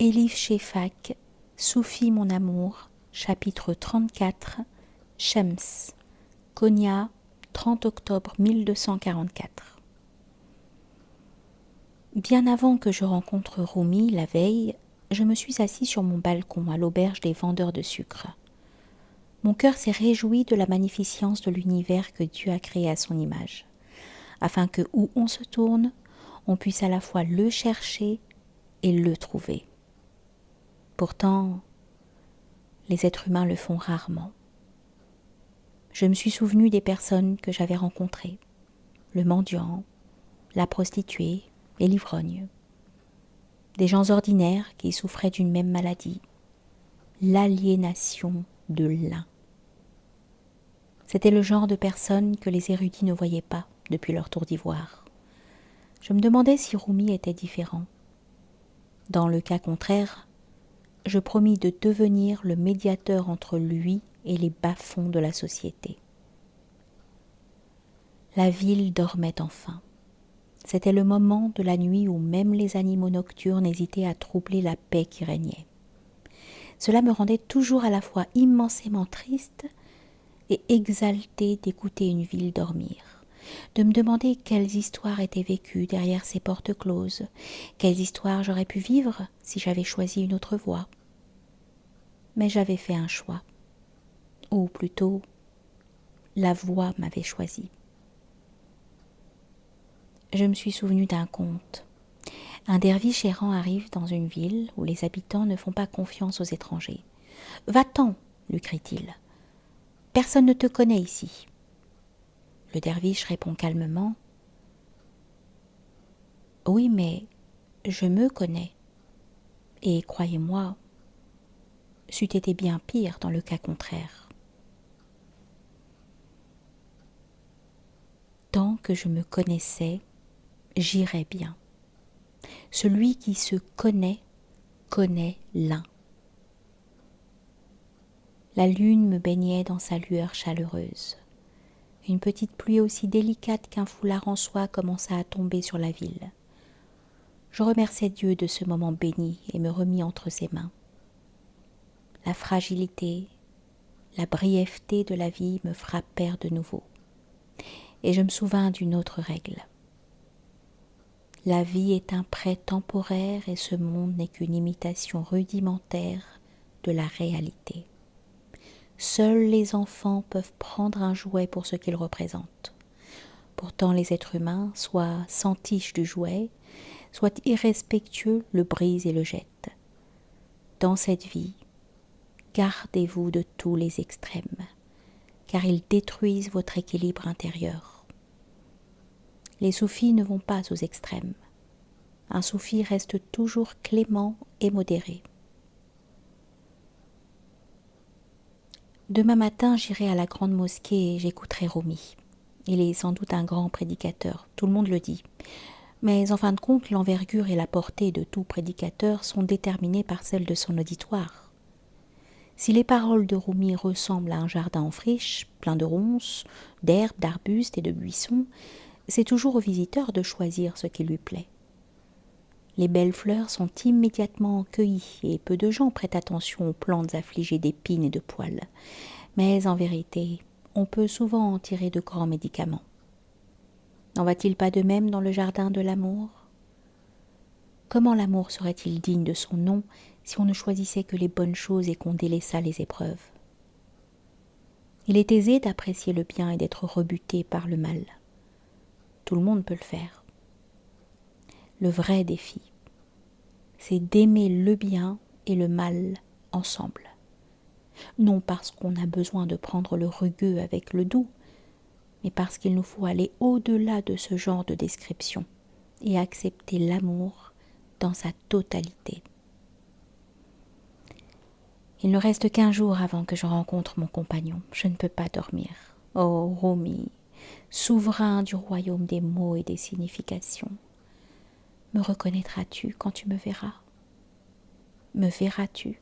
Elif Shefak, Soufi mon amour, chapitre 34, Shems, Konya, 30 octobre 1244. Bien avant que je rencontre Rumi, la veille, je me suis assis sur mon balcon à l'auberge des vendeurs de sucre. Mon cœur s'est réjoui de la magnificence de l'univers que Dieu a créé à son image, afin que, où on se tourne, on puisse à la fois le chercher et le trouver. Pourtant, les êtres humains le font rarement. Je me suis souvenu des personnes que j'avais rencontrées, le mendiant, la prostituée et l'ivrogne. Des gens ordinaires qui souffraient d'une même maladie, l'aliénation de l'un. C'était le genre de personnes que les érudits ne voyaient pas depuis leur tour d'ivoire. Je me demandais si Rumi était différent. Dans le cas contraire, je promis de devenir le médiateur entre lui et les bas-fonds de la société. La ville dormait enfin. C'était le moment de la nuit où même les animaux nocturnes hésitaient à troubler la paix qui régnait. Cela me rendait toujours à la fois immensément triste et exaltée d'écouter une ville dormir, de me demander quelles histoires étaient vécues derrière ces portes closes, quelles histoires j'aurais pu vivre si j'avais choisi une autre voie. Mais j'avais fait un choix, ou plutôt, la voie m'avait choisi. Je me suis souvenu d'un conte. Un derviche errant arrive dans une ville où les habitants ne font pas confiance aux étrangers. « Va-t'en » lui crie-t-il. « Personne ne te connaît ici. » Le derviche répond calmement. « Oui, mais je me connais. Et croyez-moi, c'eût été bien pire dans le cas contraire. Tant que je me connaissais, j'irais bien. Celui qui se connaît l'un. La lune me baignait dans sa lueur chaleureuse. Une petite pluie aussi délicate qu'un foulard en soie commença à tomber sur la ville. Je remerciai Dieu de ce moment béni et me remis entre ses mains. La fragilité, la brièveté de la vie me frappèrent de nouveau. Et je me souvins d'une autre règle. La vie est un prêt temporaire et ce monde n'est qu'une imitation rudimentaire de la réalité. Seuls les enfants peuvent prendre un jouet pour ce qu'il représente. Pourtant les êtres humains, soit s'entichent du jouet, soit irrespectueux, le brisent et le jettent. Dans cette vie, gardez-vous de tous les extrêmes, car ils détruisent votre équilibre intérieur. Les soufis ne vont pas aux extrêmes. Un soufi reste toujours clément et modéré. Demain matin, j'irai à la grande mosquée et j'écouterai Rumi. Il est sans doute un grand prédicateur, tout le monde le dit. Mais en fin de compte, l'envergure et la portée de tout prédicateur sont déterminées par celle de son auditoire. Si les paroles de Rumi ressemblent à un jardin en friche, plein de ronces, d'herbes, d'arbustes et de buissons, c'est toujours au visiteur de choisir ce qui lui plaît. Les belles fleurs sont immédiatement cueillies et peu de gens prêtent attention aux plantes affligées d'épines et de poils. Mais en vérité, on peut souvent en tirer de grands médicaments. N'en va-t-il pas de même dans le jardin de l'amour ? Comment l'amour serait-il digne de son nom si on ne choisissait que les bonnes choses et qu'on délaissa les épreuves ? Il est aisé d'apprécier le bien et d'être rebuté par le mal. Tout le monde peut le faire. Le vrai défi, c'est d'aimer le bien et le mal ensemble. Non parce qu'on a besoin de prendre le rugueux avec le doux, mais parce qu'il nous faut aller au-delà de ce genre de description et accepter l'amour dans sa totalité. Il ne reste qu'1 jour avant que je rencontre mon compagnon. Je ne peux pas dormir. Oh, Rumi, souverain du royaume des mots et des significations, me reconnaîtras-tu quand tu me verras ? Me verras-tu ?